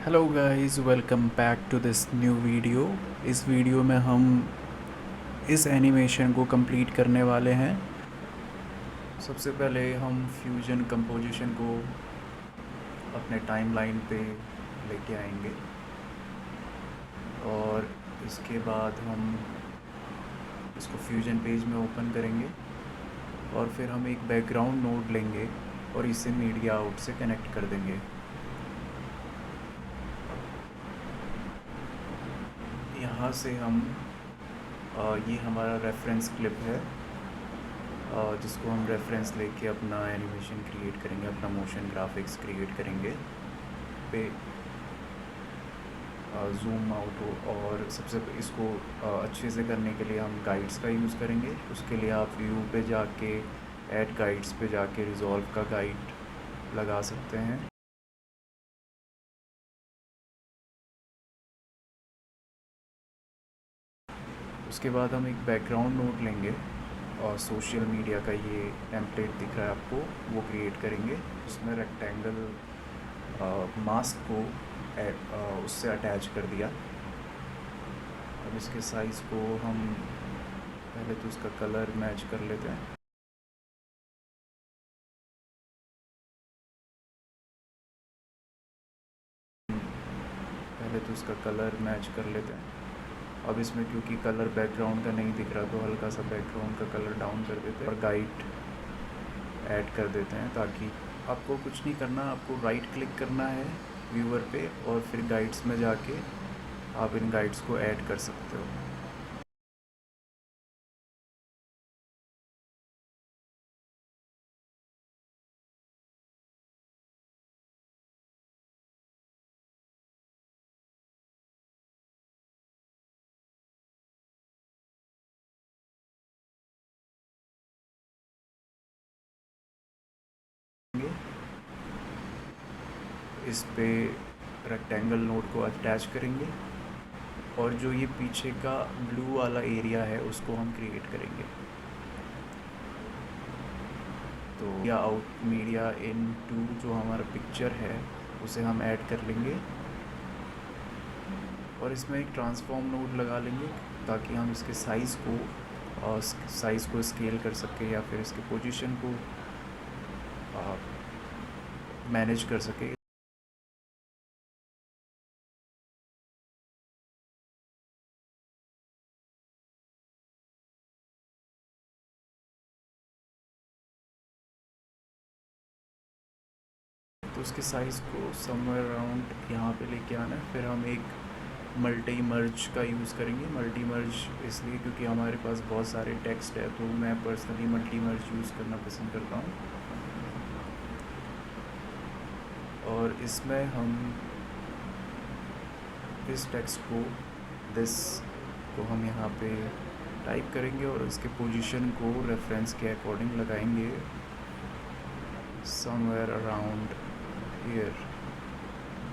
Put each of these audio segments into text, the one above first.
Hello guys, welcome back to this new video. इस video में हम इस एनिमेशन को कंप्लीट करने वाले हैं। सबसे पहले हम फ्यूजन कंपोजिशन को अपने टाइमलाइन पे लेके आएंगे और इसके बाद हम इसको फ्यूजन पेज में ओपन करेंगे और फिर हम एक बैकग्राउंड नोड लेंगे और इसे मीडिया आउट से कनेक्ट कर देंगे। यहाँ से हम ये हमारा रेफरेंस क्लिप है जिसको हम रेफरेंस लेके अपना एनिमेशन क्रिएट करेंगे, अपना मोशन ग्राफिक्स क्रिएट करेंगे। पे ज़ूम आउट हो और सबसे इसको अच्छे से करने के लिए हम गाइड्स का यूज़ करेंगे। उसके लिए आप व्यू पे जाके ऐड गाइड्स पे जाके रिज़ॉल्व का गाइड लगा सकते हैं। उसके बाद हम एक बैकग्राउंड नोड लेंगे और सोशल मीडिया का ये टेम्पलेट दिख रहा है आपको, वो क्रिएट करेंगे। उसमें रेक्टेंगल मास्क को उससे अटैच कर दिया। अब इसके साइज़ को हम पहले तो इसका कलर मैच कर लेते हैं। पहले तो इसका कलर मैच कर लेते हैं। अब इसमें क्योंकि कलर बैकग्राउंड का नहीं दिख रहा तो हल्का सा बैकग्राउंड का कलर डाउन कर देते हैं और गाइड ऐड कर देते हैं, ताकि आपको कुछ नहीं करना, आपको राइट क्लिक करना है व्यूअर पे और फिर गाइड्स में जाके आप इन गाइड्स को ऐड कर सकते हो। इस पे रेक्टेंगल नोड को अटैच करेंगे और जो ये पीछे का ब्लू वाला एरिया है उसको हम क्रिएट करेंगे। तो या आउट मीडिया इन टू जो हमारा पिक्चर है उसे हम ऐड कर लेंगे और इसमें एक ट्रांसफॉर्म नोड लगा लेंगे ताकि हम इसके साइज़ को स्केल कर सकें या फिर इसके पोजीशन को मैनेज कर सकें। तो उसके साइज़ को समवेयर अराउंड यहाँ पे लेके आना है। फिर हम एक मल्टी मर्ज का यूज़ करेंगे। मल्टी मर्ज इसलिए क्योंकि हमारे पास बहुत सारे टेक्स्ट है, तो मैं पर्सनली मल्टी मर्ज यूज़ करना पसंद करता हूँ। और इसमें हम इस टेक्स्ट को दिस को हम यहाँ पे टाइप करेंगे और इसके पोजीशन को रेफरेंस के अकॉर्डिंग लगाएंगे समवेयर अराउंड हियर,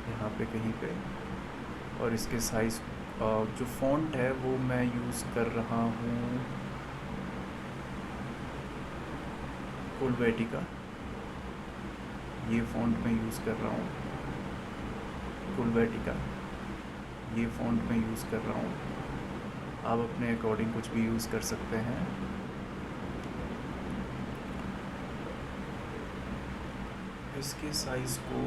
यहाँ पे कहीं पे। और इसके साइज़ जो फ़ॉन्ट है वो मैं यूज़ कर रहा हूँ कुलवेटिका। ये फ़ॉन्ट मैं यूज़ कर रहा हूँ कुलवेटिका, ये फ़ॉन्ट मैं यूज़ कर रहा हूँ। आप अपने अकॉर्डिंग कुछ भी यूज़ कर सकते हैं। इसके साइज़ को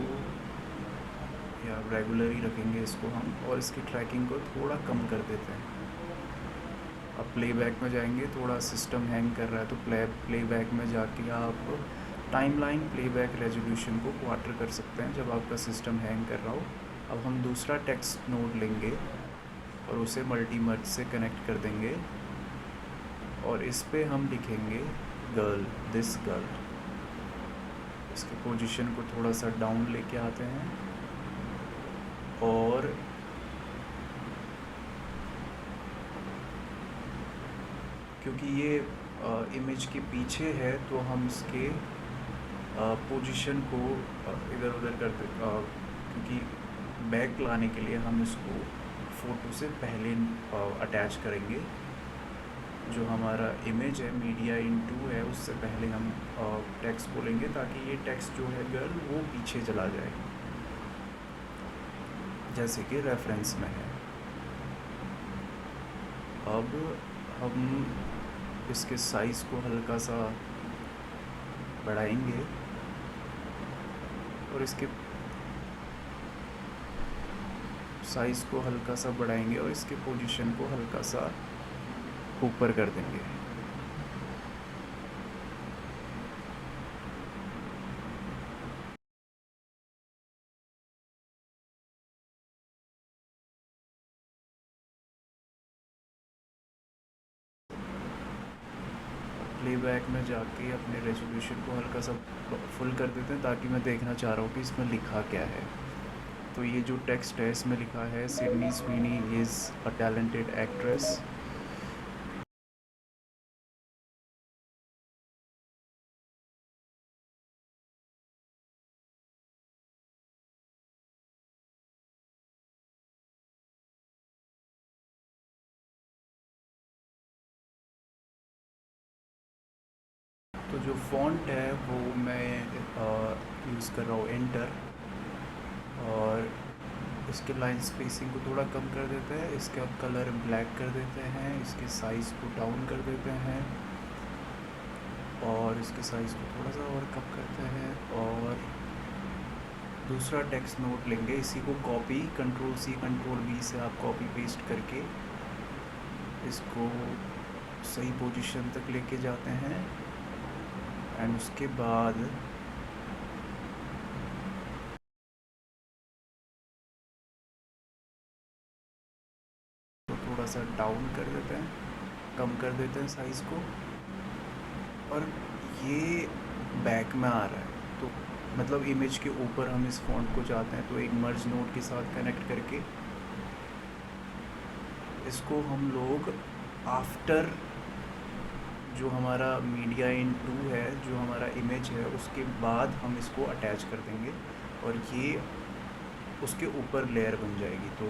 या रेगुलर ही रखेंगे इसको हम, और इसकी ट्रैकिंग को थोड़ा कम कर देते हैं। अब प्लेबैक में जाएंगे, थोड़ा सिस्टम हैंग कर रहा है तो प्लेबैक में जाके आप टाइमलाइन प्लेबैक रेजोल्यूशन को क्वार्टर कर सकते हैं जब आपका सिस्टम हैंग कर रहा हो। अब हम दूसरा टेक्स्ट नोड लेंगे और उसे मल्टी मर्ज से कनेक्ट कर देंगे और इस पे हम लिखेंगे गर्ल, दिस गर्ल। इसके पोजीशन को थोड़ा सा डाउन लेके आते हैं और क्योंकि ये इमेज के पीछे है तो हम इसके पोजीशन को इधर उधर करते, क्योंकि बैक लाने के लिए हम इसको फ़ोटो से पहले अटैच करेंगे। जो हमारा इमेज है मीडिया इन टू है उससे पहले हम टेक्स्ट बोलेंगे ताकि ये टेक्स्ट जो है गर्ल वो पीछे चला जाए। जैसे कि रेफरेंस में है। अब हम इसके साइज़ को हल्का सा बढ़ाएंगे और इसके साइज़ को हल्का सा बढ़ाएंगे और इसके पोजीशन को हल्का सा ऊपर कर देंगे। प्लेबैक में जाके अपने रेजोल्यूशन को हल्का सा फुल कर देते हैं, ताकि मैं देखना चाह रहा हूँ कि इसमें लिखा क्या है। तो ये जो टेक्स्ट है इसमें लिखा है Sydney Sweeney is a talented actress. तो जो फ़ॉन्ट है वो मैं यूज़ कर रहा हूँ एंटर, और इसके लाइन स्पेसिंग को थोड़ा कम कर देते हैं, इसका कलर ब्लैक कर देते हैं, इसके साइज़ को डाउन कर देते हैं और इसके साइज़ को थोड़ा सा और कम करते हैं। और दूसरा टेक्स्ट नोट लेंगे, इसी को copy control C control V से आप कॉपी पेस्ट करके इसको सही पोजीशन तक लेके जाते हैं। एंड उसके बाद तो थोड़ा सा डाउन कर देते हैं, कम कर देते हैं साइज़ को, और ये बैक में आ रहा है तो मतलब इमेज के ऊपर हम इस फॉन्ट को चाहते हैं। तो एक मर्ज नोड के साथ कनेक्ट करके इसको हम लोग आफ्टर जो हमारा मीडिया इन 2 है, जो हमारा इमेज है, उसके बाद हम इसको अटैच कर देंगे और ये उसके ऊपर लेयर बन जाएगी। तो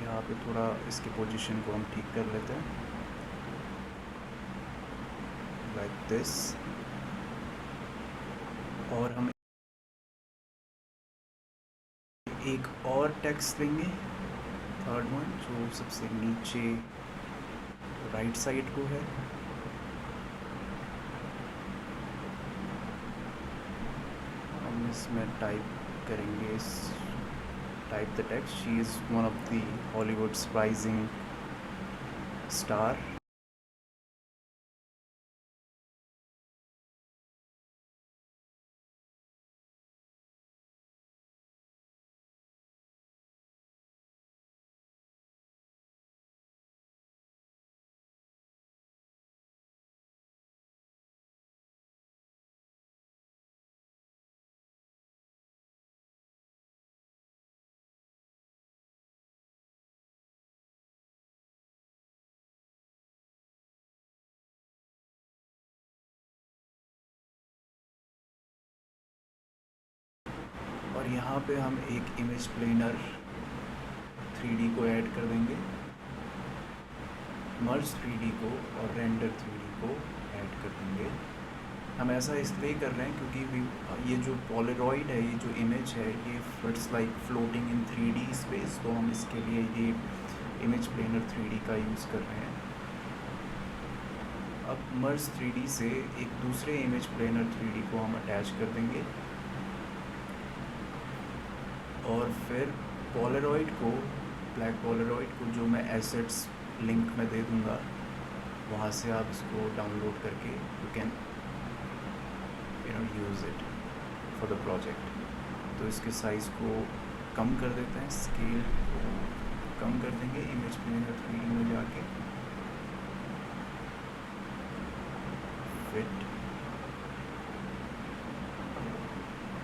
यहाँ पे थोड़ा इसके पोजीशन को हम ठीक कर लेते हैं लाइक दिस। और हम एक और टेक्स्ट देंगे, थर्ड वन, जो सबसे नीचे राइट साइड को है। हम इसमें टाइप करेंगे, type the text, she is one of the Hollywoods rising star. और यहाँ पे हम एक इमेज प्लेनर 3D को ऐड कर देंगे, मर्ज 3D को और रेंडर 3D को ऐड कर देंगे। हम ऐसा इसलिए कर रहे हैं क्योंकि ये जो पोलरॉइड है, ये जो इमेज है, ये it's like floating in 3D space, तो हम इसके लिए ये इमेज प्लेनर 3D का यूज़ कर रहे हैं। अब मर्ज 3D से एक दूसरे इमेज प्लेनर 3D को हम अटैच कर देंगे और फिर पोलरॉइड को, ब्लैक पोलरॉइड को जो मैं एसेट्स लिंक में दे दूँगा, वहाँ से आप इसको डाउनलोड करके you can use it for the project. तो इसके साइज़ को कम कर देते हैं, स्केल को कम कर देंगे इमेज प्लेनर 3D में जाके, फिट,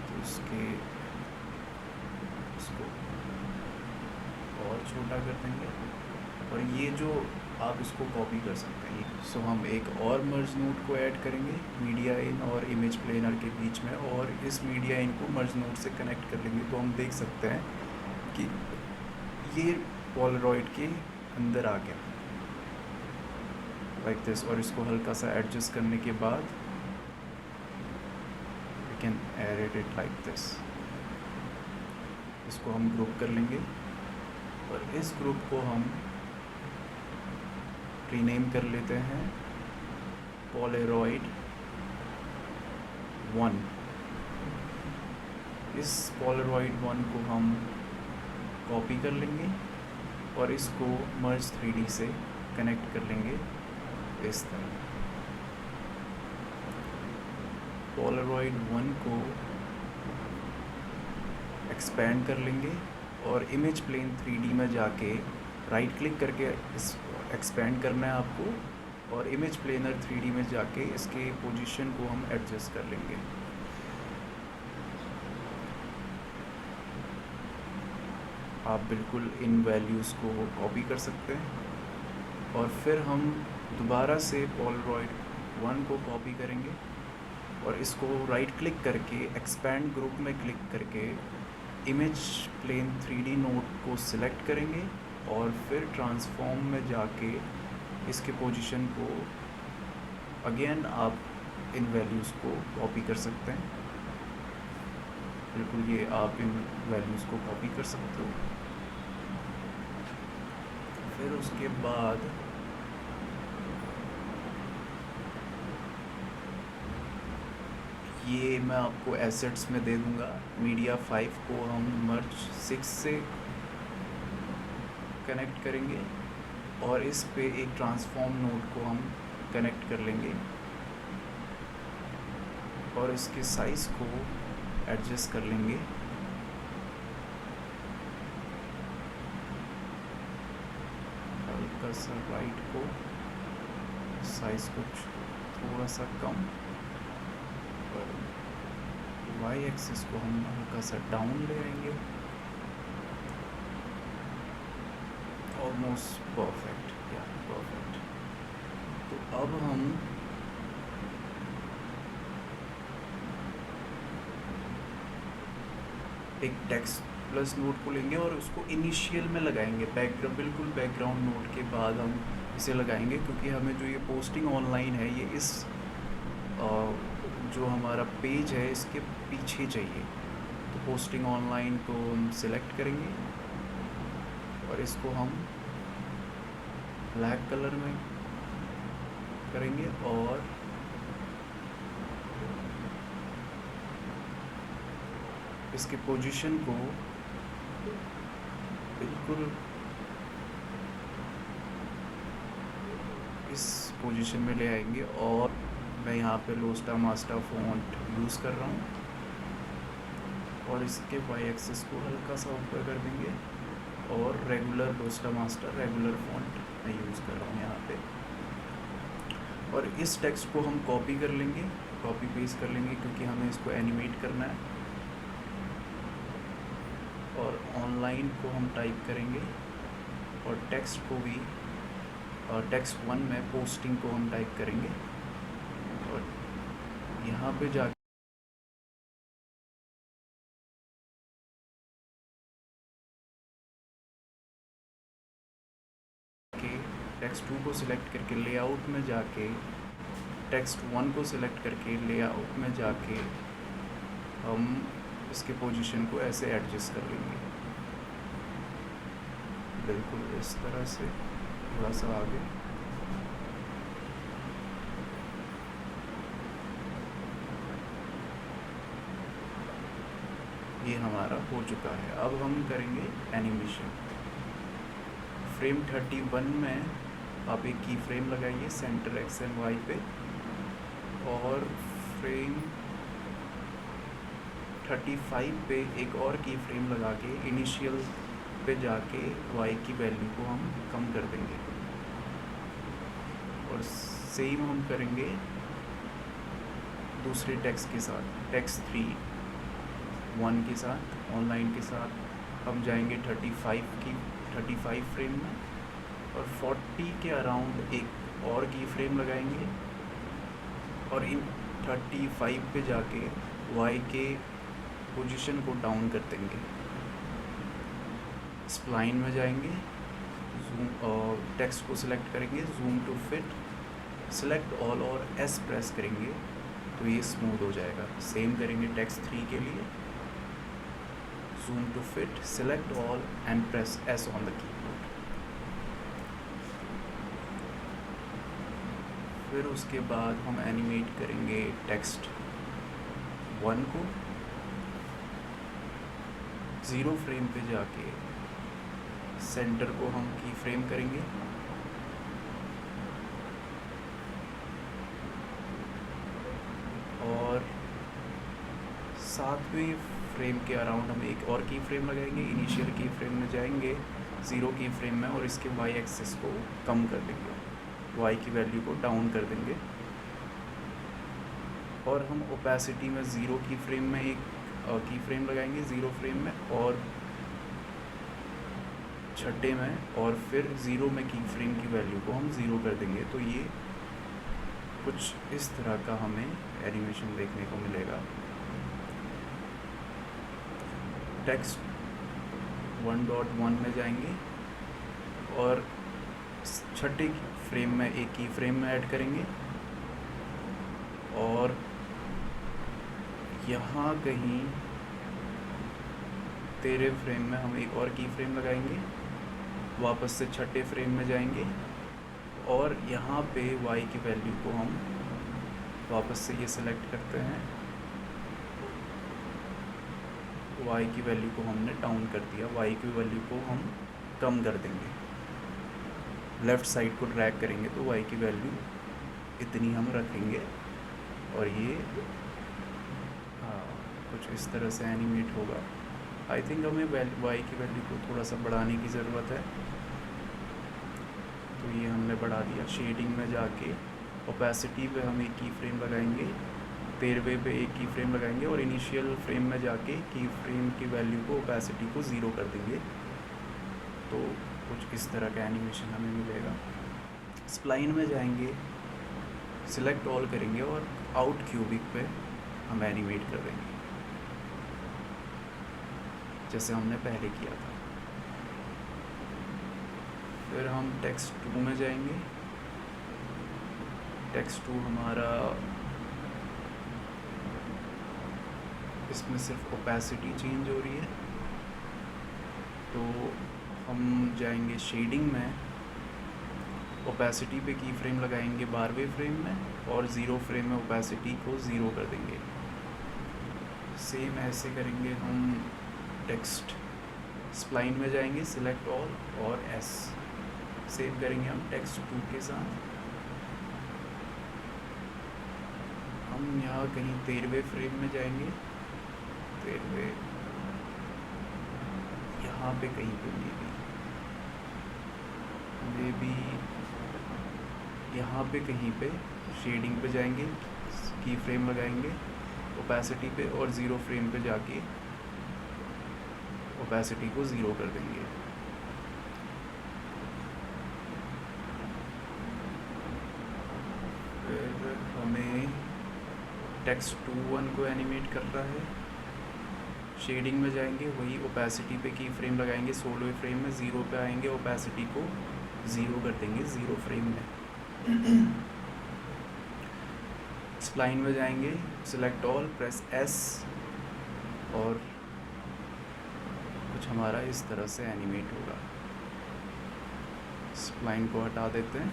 तो इसको और छोटा कर देंगे। और ये जो आप इसको कॉपी कर सकते हैं। सो हम एक और मर्ज नोड को ऐड करेंगे मीडिया इन और इमेज प्लेनर के बीच में, और इस मीडिया इन को मर्ज नोड से कनेक्ट कर लेंगे। तो हम देख सकते हैं कि ये पोलरॉइड के अंदर आ गया लाइक दिस। और इसको हल्का सा एडजस्ट करने के बाद we can edit it like this. इसको हम ग्रुप कर लेंगे और इस ग्रुप को हम रीनेम कर लेते हैं पोलरॉइड 1। इस पोलरॉइड 1 को हम कॉपी कर लेंगे और इसको मर्ज 3D से कनेक्ट कर लेंगे इस तरह। पोलरॉइड 1 को एक्सपेंड कर लेंगे और इमेज प्लेन 3D में जाके राइट क्लिक करके इस एक्सपेंड करना है आपको और इमेज प्लेनर 3D में जाके इसके पोजीशन को हम एडजस्ट कर लेंगे। आप बिल्कुल इन वैल्यूज़ को कॉपी कर सकते हैं और फिर हम दोबारा से पोलरॉइड 1 को कॉपी करेंगे और इसको राइट क्लिक करके एक्सपेंड ग्रुप में क्लिक करके इमेज प्लेन 3D नोड को सिलेक्ट करेंगे और फिर ट्रांसफॉर्म में जाके इसके पोजीशन को अगेन आप इन वैल्यूज़ को कॉपी कर सकते हैं। बिल्कुल ये आप इन वैल्यूज़ को कॉपी कर सकते हो। फिर उसके बाद ये मैं आपको एसेट्स में दे दूंगा। मीडिया 5 को हम मर्ज 6 से कनेक्ट करेंगे और इस पे एक ट्रांसफॉर्म नोड को हम कनेक्ट कर लेंगे और इसके साइज़ को एडजस्ट कर लेंगे। हल्का सा राइट को साइज़ कुछ थोड़ा सा कम और वाई एक्सिस को हम हल्का सा डाउन ले लेंगे। ऑलमोस्ट परफेक्ट, या परफेक्ट। तो अब हम एक टेक्स्ट प्लस नोड को लेंगे और उसको इनिशियल में लगाएंगे। बैकग्राउंड, बिल्कुल बैकग्राउंड नोड के बाद हम इसे लगाएंगे क्योंकि हमें जो ये पोस्टिंग ऑनलाइन है ये इस जो हमारा पेज है इसके पीछे चाहिए। तो पोस्टिंग ऑनलाइन को हम सिलेक्ट करेंगे और इसको हम ब्लैक कलर में करेंगे और इसके पोजीशन को बिल्कुल इस पोजीशन में ले आएंगे और मैं यहाँ पे लोस्टा मास्टर फ़ॉन्ट यूज़ कर रहा हूँ और इसके वाई एक्सिस को हल्का सा ऊपर कर देंगे और रेगुलर लोस्टा मास्टर रेगुलर फ़ॉन्ट मैं यूज़ कर रहा हूँ यहाँ पे। और इस टेक्स्ट को हम कॉपी कर लेंगे, कॉपी पेस्ट कर लेंगे क्योंकि हमें इसको एनिमेट करना है। और ऑनलाइन को हम टाइप करेंगे और टेक्स्ट को भी टेक्स्ट 1 में पोस्टिंग को हम टाइप करेंगे और यहाँ पे जाके टेक्स्ट 2 को सिलेक्ट करके लेआउट में जाके टेक्स्ट 1 को सिलेक्ट करके लेआउट में जाके हम इसके पोजीशन को ऐसे एडजस्ट कर लेंगे, बिल्कुल इस तरह से थोड़ा सा आगे। ये हमारा हो चुका है। अब हम करेंगे एनिमेशन। फ्रेम 31 में आप एक की फ्रेम लगाइए सेंटर एक्स एंड वाई पे और फ्रेम 35 पे एक और की फ्रेम लगा के इनिशियल पे जाके y की वैल्यू को हम कम कर देंगे और सेम हम करेंगे दूसरे टेक्स्ट के साथ, टेक्स्ट 3 1 के साथ। ऑनलाइन के साथ हम जाएंगे 35 फ्रेम में और 40 के अराउंड एक और की फ्रेम लगाएंगे और इन 35 पे जाके y के पोजीशन को डाउन कर देंगे। स्प्लाइन में जाएंगे, जूम और टेक्स्ट को सिलेक्ट करेंगे, zoom to fit, select all और एस प्रेस करेंगे तो ये स्मूथ हो जाएगा। सेम करेंगे टेक्स्ट 3 के लिए, zoom to fit, select all and press S on the keyboard. फिर उसके बाद हम एनिमेट करेंगे टेक्स्ट 1 को। 0 फ्रेम पे जाके सेंटर को हम की फ्रेम करेंगे और 7वें फ्रेम के अराउंड हम एक और की फ्रेम लगाएंगे। इनिशियल की फ्रेम में जाएंगे 0 की फ्रेम में और इसके वाई एक्सिस को कम कर देंगे, वाई की वैल्यू को डाउन कर देंगे। और हम ओपेसिटी में 0 की फ्रेम में एक की फ्रेम लगाएंगे 0 फ्रेम में और 6ठे में, और फिर 0 में की फ्रेम की वैल्यू को हम 0 कर देंगे। तो ये कुछ इस तरह का हमें एनिमेशन देखने को मिलेगा। टेक्स्ट 1.1 में जाएंगे और 6ठे फ्रेम में एक की फ्रेम में ऐड करेंगे और यहाँ कहीं 13 फ्रेम में हम एक और की फ्रेम लगाएंगे, वापस से 6ठे फ्रेम में जाएंगे और यहाँ पे y की वैल्यू को हम वापस से ये सिलेक्ट करते हैं, y की वैल्यू को हमने डाउन कर दिया, y की वैल्यू को हम कम कर देंगे। लेफ़्ट साइड को ड्रैग करेंगे तो y की वैल्यू इतनी हम रखेंगे और ये कुछ इस तरह से एनिमेट होगा। आई थिंक हमें y की वैल्यू को थोड़ा सा बढ़ाने की ज़रूरत है, तो ये हमने बढ़ा दिया। शेडिंग में जाके ओपेसिटी पे हम एक की फ्रेम लगाएंगे, 13वें पे एक की फ्रेम लगाएंगे और इनिशियल फ्रेम में जाके की फ्रेम की वैल्यू को ओपेसिटी को 0 कर देंगे। तो कुछ इस तरह का एनिमेशन हमें मिलेगा। स्प्लाइन में जाएंगे, सिलेक्ट ऑल करेंगे और आउट क्यूबिक पे हम एनिमेट कर देंगे जैसे हमने पहले किया था। फिर हम टेक्स्ट 2 में जाएंगे। टेक्स्ट 2 हमारा इसमें सिर्फ ओपेसिटी चेंज हो रही है, तो हम जाएंगे शेडिंग में, ओपेसिटी पे की फ्रेम लगाएंगे 12वें फ्रेम में और 0 फ्रेम में ओपेसिटी को 0 कर देंगे। सेम ऐसे करेंगे हम टेक्स्ट स्प्लाइन में जाएंगे, सिलेक्ट ऑल और एस। सेव करेंगे हम टेक्स्ट 2 के साथ। हम यहाँ कहीं 13वें फ्रेम में जाएंगे, 13वें यहाँ पे कहीं पे मे बी यहाँ पे कहीं पे शेडिंग पे जाएंगे, की फ्रेम लगाएंगे ओपेसिटी पे और 0 फ्रेम पे जाके ओपेसिटी को 0 कर देंगे। फिर हमें टेक्स्ट 2.1 को एनिमेट करना है। शेडिंग में जाएंगे, वही ओपेसिटी पे की फ्रेम लगाएंगे, 16वें फ्रेम में 0 पे आएंगे, ओपेसिटी को 0 कर देंगे 0 फ्रेम में। स्प्लाइन में जाएंगे, सिलेक्ट ऑल, प्रेस एस और कुछ हमारा इस तरह से एनिमेट होगा। स्प्लाइन को हटा देते हैं।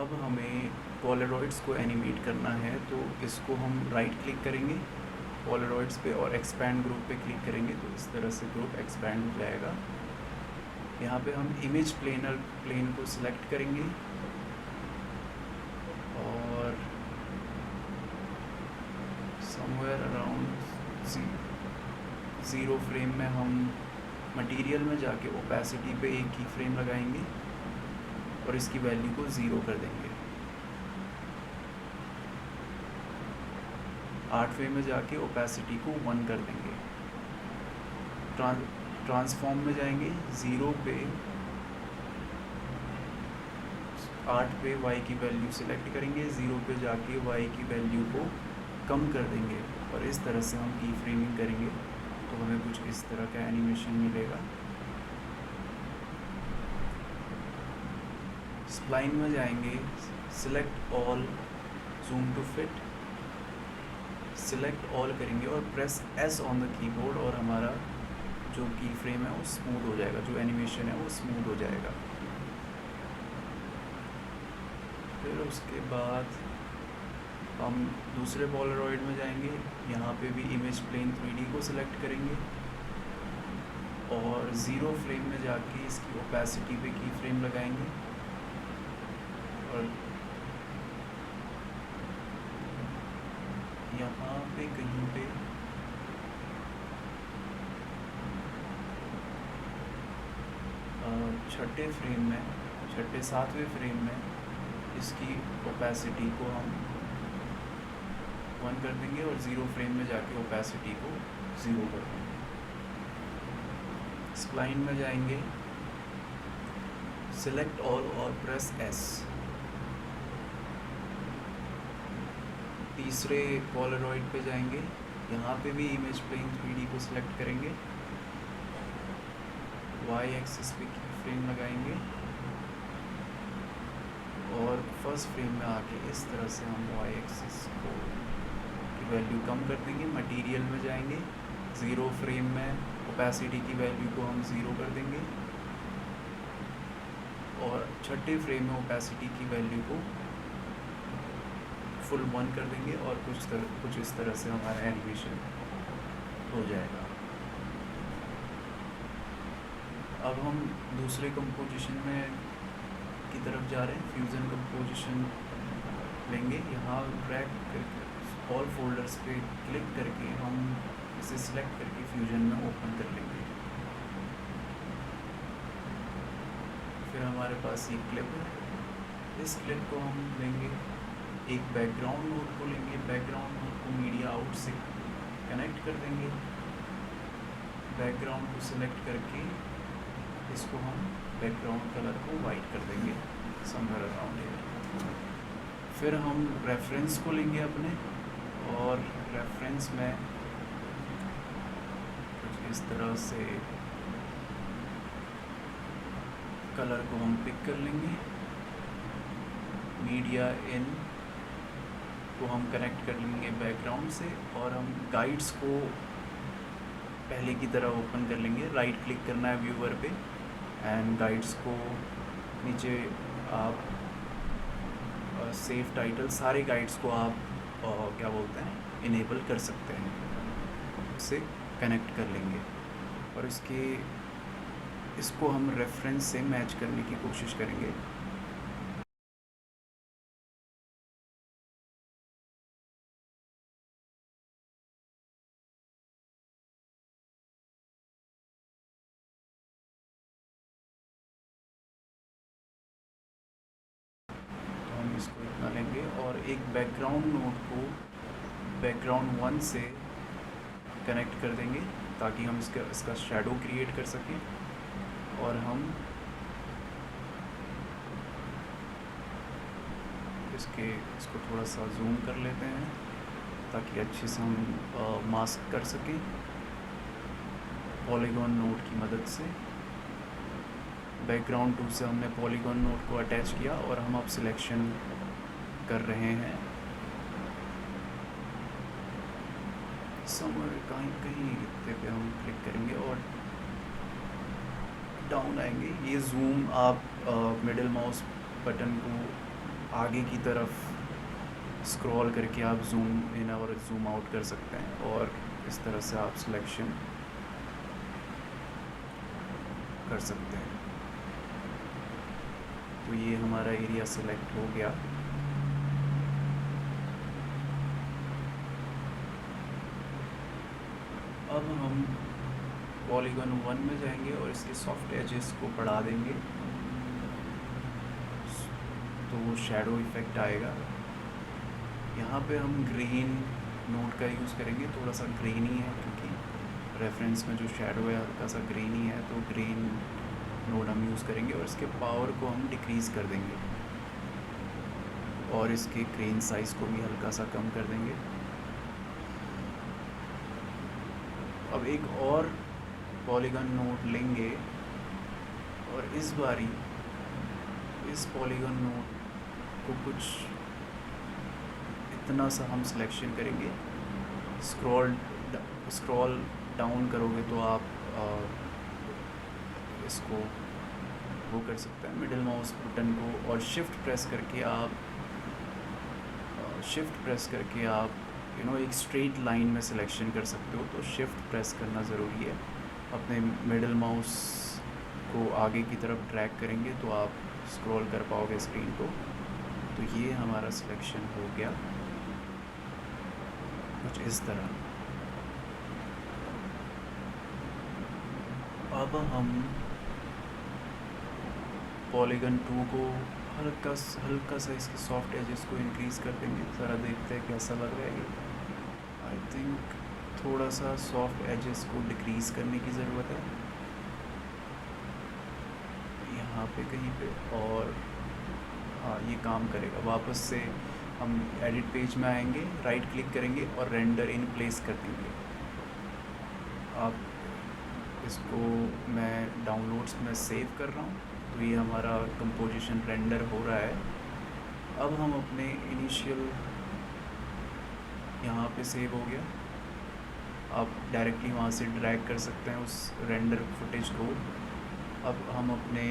अब हमें पोलरॉइड्स को एनिमेट करना है, तो इसको हम राइट क्लिक करेंगे पोलरॉइड्स पे और एक्सपैंड ग्रुप पे क्लिक करेंगे तो इस तरह से ग्रुप एक्सपैंड हो जाएगा। यहाँ पे हम इमेज प्लेन को सिलेक्ट करेंगे और समवेयर अराउंड 0 फ्रेम में हम मटेरियल में जाके ओपेसिटी पे एक की फ्रेम लगाएंगे और इसकी वैल्यू को 0 कर देंगे। 8वें में जाके ओपेसिटी को 1 कर देंगे। ट्रांसफॉर्म में जाएंगे, 0 पे 8 पे y की वैल्यू सिलेक्ट करेंगे, 0 पे जाके y की वैल्यू को कम कर देंगे और इस तरह से हम की फ्रेमिंग करेंगे तो हमें कुछ इस तरह का एनिमेशन मिलेगा। स्प्लाइन में जाएंगे, select all, zoom to fit, select all करेंगे और press S on the keyboard और हमारा जो की फ्रेम है वो स्मूथ हो जाएगा, जो एनिमेशन है वो स्मूथ हो जाएगा। फिर उसके बाद हम दूसरे पोलरॉइड में जाएंगे, यहाँ पे भी इमेज प्लेन 3D को सिलेक्ट करेंगे और ज़ीरो फ्रेम में जाके इसकी ओपेसिटी पे की फ्रेम लगाएंगे और यहाँ पे कहीं पे छठे फ्रेम में, छठे सातवें फ्रेम में इसकी ओपेसिटी को हम 1 कर देंगे और ज़ीरो फ्रेम में जाके ओपेसिटी को 0 कर देंगे। स्प्लाइन में जाएंगे, सिलेक्ट ऑल और प्रेस एस। तीसरे पोलरॉइड पे जाएंगे, यहाँ पे भी इमेज प्लेन 3D को सिलेक्ट करेंगे, वाई एक्सिस पे की फ्रेम लगाएंगे और फर्स्ट फ्रेम में आके इस तरह से हम वाई एक्सिस को की वैल्यू कम कर देंगे। मटेरियल में जाएंगे, ज़ीरो फ्रेम में ओपेसिटी की वैल्यू को हम 0 कर देंगे और छठे फ्रेम में ओपेसिटी की वैल्यू को फुल 1 कर देंगे और कुछ इस तरह से हमारा एनिमेशन हो जाएगा। अब हम दूसरे कंपोजिशन में की तरफ जा रहे हैं, फ्यूज़न कंपोजिशन लेंगे। यहाँ ड्रैग करके ऑल फोल्डर्स पे क्लिक करके हम इसे सिलेक्ट करके फ्यूज़न में ओपन कर लेंगे। फिर हमारे पास ये क्लिप है, इस क्लिप को हम लेंगे, एक बैकग्राउंड नोड को लेंगे, बैकग्राउंड नोड को मीडिया आउट से कनेक्ट कर देंगे। बैकग्राउंड को सिलेक्ट करके इसको हम बैकग्राउंड कलर को वाइट कर देंगे समवेयर अराउंड हियर। फिर हम रेफरेंस को लेंगे अपने और रेफरेंस में कुछ इस तरह से कलर को हम पिक कर लेंगे। मीडिया इन को हम कनेक्ट कर लेंगे बैकग्राउंड से और हम गाइड्स को पहले की तरह ओपन कर लेंगे। राइट क्लिक करना है व्यूवर पे एंड गाइड्स को नीचे आप सेव टाइटल, सारे गाइड्स को आप क्या बोलते हैं इनेबल कर सकते हैं, उससे कनेक्ट कर लेंगे और इसको हम रेफरेंस से मैच करने की कोशिश करेंगे। इसको इतना लेंगे और एक बैकग्राउंड नोड को बैकग्राउंड 1 से कनेक्ट कर देंगे ताकि हम इसका शैडो क्रिएट कर सकें और हम इसको थोड़ा सा जूम कर लेते हैं ताकि अच्छे से हम मास्क कर सकें पॉलीगॉन नोड की मदद से। बैकग्राउंड 2 से हमने पॉलीगॉन नोड को अटैच किया और हम अब सिलेक्शन कर रहे हैं। समर कहीं इतने पे हम क्लिक करेंगे और डाउन आएंगे। ये जूम आप मिडिल माउस बटन को आगे की तरफ स्क्रॉल करके आप जूम इन और जूम आउट कर सकते हैं और इस तरह से आप सिलेक्शन कर सकते हैं। तो ये हमारा एरिया सिलेक्ट हो गया। अब हम पॉलीगॉन 1 में जाएंगे और इसके सॉफ्ट एजेस को बढ़ा देंगे तो शैडो इफ़ेक्ट आएगा। यहाँ पे हम ग्रीन नोड का यूज़ करेंगे, थोड़ा सा ग्रीनी है क्योंकि रेफरेंस में जो शैडो है हल्का सा ग्रीनी है, तो ग्रीन नोड हम यूज़ करेंगे और इसके पावर को हम डिक्रीज़ कर देंगे और इसके ग्रेन साइज़ को भी हल्का सा कम कर देंगे। अब एक और पॉलीगॉन नोड लेंगे और इस बारी इस पॉलीगॉन नोड आपको कुछ इतना सा हम सिलेक्शन करेंगे। स्क्रॉल डाउन करोगे तो आप इसको वो कर सकते हैं, मिडिल माउस बटन को, और शिफ्ट प्रेस करके आप एक स्ट्रेट लाइन में सिलेक्शन कर सकते हो। तो शिफ्ट प्रेस करना ज़रूरी है। अपने मिडिल माउस को आगे की तरफ ड्रैग करेंगे तो आप स्क्रॉल कर पाओगे स्क्रीन को। तो ये हमारा सिलेक्शन हो गया कुछ इस तरह। अब हम पॉलीगन 2 को हल्का सा इसके सॉफ्ट एजेस को इंक्रीज़ कर देंगे। ज़रा देखते हैं कैसा लग रहा है ये। आई थिंक थोड़ा सा सॉफ्ट एजेस को डिक्रीज़ करने की ज़रूरत है यहाँ पे कहीं पे, और हाँ ये काम करेगा। वापस से हम एडिट पेज में आएंगे, राइट क्लिक करेंगे और रेंडर इन प्लेस कर देंगे। आप इसको मैं डाउनलोड्स में सेव कर रहा हूँ, तो ये हमारा कंपोजिशन रेंडर हो रहा है। अब हम अपने इनिशियल यहाँ पे सेव हो गया, आप डायरेक्टली वहाँ से ड्रैग कर सकते हैं उस रेंडर फुटेज को। अब हम अपने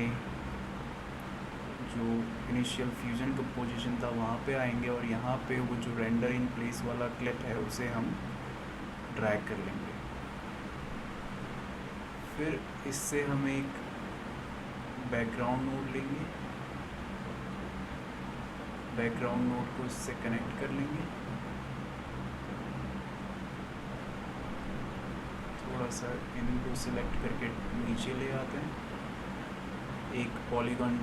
जो इनिशियल फ्यूजन कंपोजिशन था वहाँ पे आएंगे और यहाँ पे वो जो रेंडर इन प्लेस वाला क्लिप है उसे हम ड्रैग कर लेंगे। फिर इससे हम एक बैकग्राउंड नोड लेंगे, बैकग्राउंड नोड को इससे कनेक्ट कर लेंगे। थोड़ा सा इनको सिलेक्ट करके नीचे ले आते हैं। एक पॉलीगॉन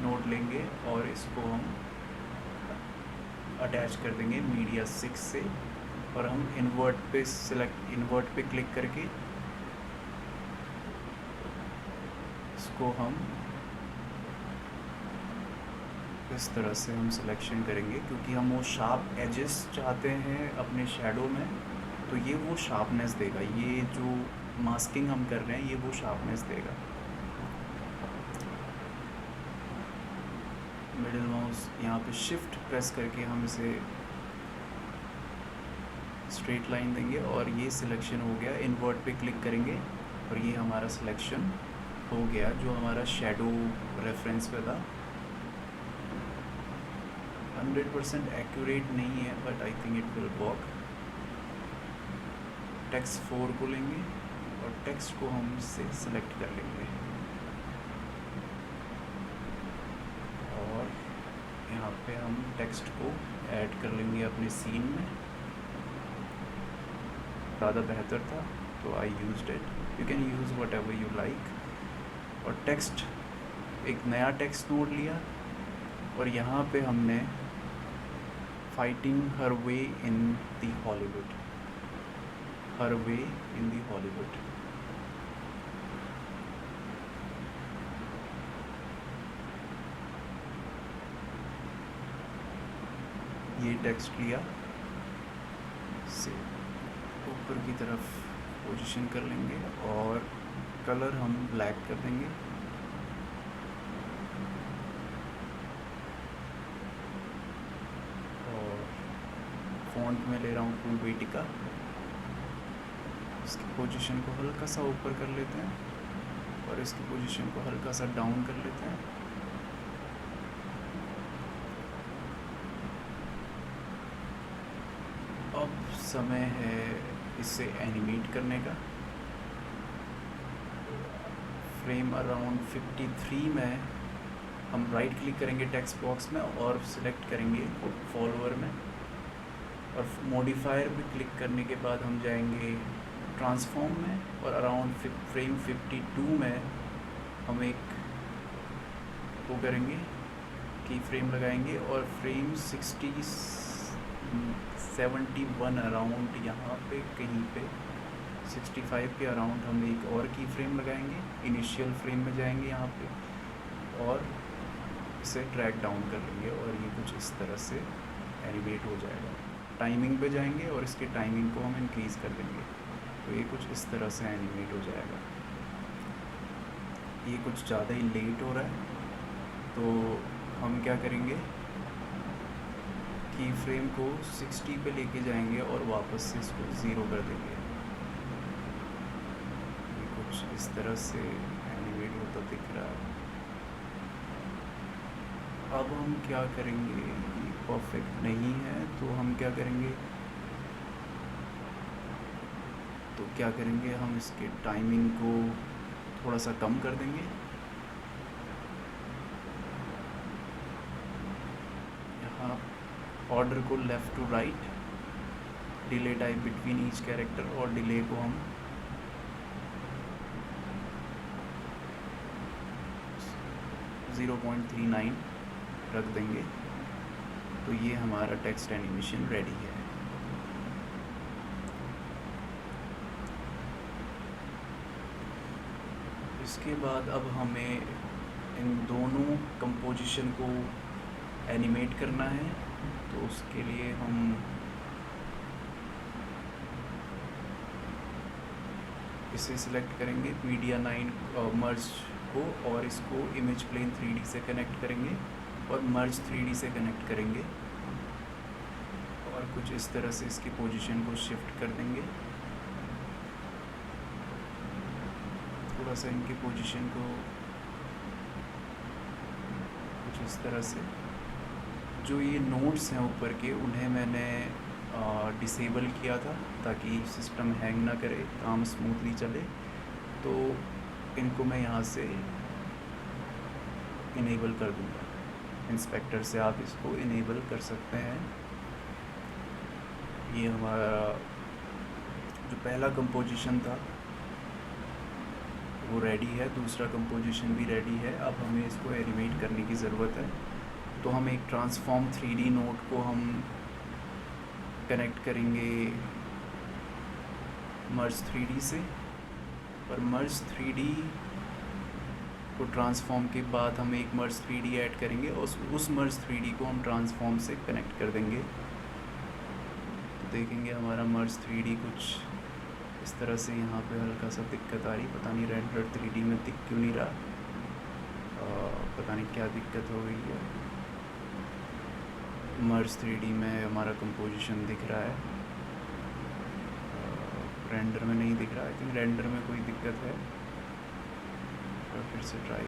नोड लेंगे और इसको हम अटैच कर देंगे मीडिया 6 से, और हम इन्वर्ट पे क्लिक करके इसको हम इस तरह से हम सिलेक्शन करेंगे, क्योंकि हम वो शार्प एजेस चाहते हैं अपने शैडो में। तो ये वो शार्पनेस देगा, ये जो मास्किंग हम कर रहे हैं ये वो शार्पनेस देगा। मिडिल माउस यहाँ पे शिफ्ट प्रेस करके हम इसे स्ट्रेट लाइन देंगे और ये सिलेक्शन हो गया। इन्वर्ट पे क्लिक करेंगे और ये हमारा सिलेक्शन हो गया जो हमारा शैडो रेफरेंस पे था। 100% एक्यूरेट नहीं है, but I think it will work. Text 4 को लेंगे और टेक्स्ट को हम इससे सिलेक्ट कर लेंगे और यहाँ पे हम टेक्स्ट को ऐड कर लेंगे अपने सीन में। ज़्यादा बेहतर था तो I used it, you can use what ever you like. और टेक्स्ट, एक नया टेक्स्ट नोड लिया और यहाँ पे हमने फाइटिंग हर वे इन दी हॉलीवुड, हर वे इन दी हॉलीवुड। ये टेक्स्ट लिया, से ऊपर की तरफ पोजीशन कर लेंगे और कलर हम ब्लैक कर देंगे। और फॉन्ट में ले रहा हूँ फुल वेटिका। इसकी पोजीशन को हल्का सा ऊपर कर लेते हैं और इसकी पोजीशन को हल्का सा डाउन कर लेते हैं। अब समय है इसे एनिमेट करने का। फ्रेम अराउंड 53 में हम राइट क्लिक करेंगे टेक्स्ट बॉक्स में और सिलेक्ट करेंगे फॉलोअर में, और मॉडिफायर पे क्लिक करने के बाद हम जाएंगे ट्रांसफॉर्म में और अराउंड फ्रेम 52 में हम एक वो करेंगे की फ्रेम लगाएंगे और फ्रेम 71 अराउंड यहाँ पे कहीं पे 65 के अराउंड हम एक और की फ्रेम लगाएंगे। इनिशियल फ्रेम में जाएंगे यहाँ पे और इसे ड्रैग डाउन कर लेंगे और ये कुछ इस तरह से एनिमेट हो जाएगा। टाइमिंग पे जाएंगे और इसके टाइमिंग को हम इंक्रीज़ कर देंगे तो ये कुछ इस तरह से एनिमेट हो जाएगा। ये कुछ ज़्यादा ही लेट हो रहा है तो हम क्या करेंगे, की फ्रेम को 60 पे लेके जाएंगे और वापस से इसको 0 कर देंगे। ये कुछ इस तरह से एनिमेट होता दिख रहा है। अब हम क्या करेंगे, ये परफेक्ट नहीं है तो हम क्या करेंगे, हम इसके टाइमिंग को थोड़ा सा कम कर देंगे। यहाँ ऑर्डर को left to right, delay time between each character, और डिले को हम 0.39 रख देंगे। तो ये हमारा टेक्स्ट एनिमेशन रेडी है। इसके बाद अब हमें इन दोनों कंपोजिशन को एनिमेट करना है। तो उसके लिए हम इसे सिलेक्ट करेंगे, मीडिया 9 मर्ज को, और इसको इमेज प्लेन 3D से कनेक्ट करेंगे और मर्ज 3D से कनेक्ट करेंगे, और कुछ इस तरह से इसकी पोजीशन को शिफ्ट कर देंगे। थोड़ा सा इनकी पोजीशन को कुछ इस तरह से, जो ये नोड्स हैं ऊपर के, उन्हें मैंने डिसेबल किया था ताकि सिस्टम हैंग ना करे, काम स्मूथली चले। तो इनको मैं यहाँ से इनेबल कर दूँगा। इंस्पेक्टर से आप इसको इनेबल कर सकते हैं। ये हमारा जो पहला कंपोजिशन था वो रेडी है, दूसरा कंपोजिशन भी रेडी है। अब हमें इसको एनिमेट करने की ज़रूरत है। तो हम एक ट्रांसफॉर्म 3D नोड को हम कनेक्ट करेंगे मर्ज 3D से, और मर्ज 3D को ट्रांसफॉर्म के बाद हम एक मर्ज 3D ऐड करेंगे और उस मर्ज 3D को हम ट्रांसफॉर्म से कनेक्ट कर देंगे। तो देखेंगे हमारा मर्ज 3D कुछ इस तरह से। यहाँ पे हल्का सा दिक्कत आ रही, पता नहीं रेंडर 3D में दिख क्यों नहीं रहा, पता नहीं क्या दिक्कत हो गई है। मर्ज 3D में हमारा कंपोजिशन दिख रहा है, रेंडर में नहीं दिख रहा है। आई थिंक रेंडर में कोई दिक्कत है। फिर से ट्राई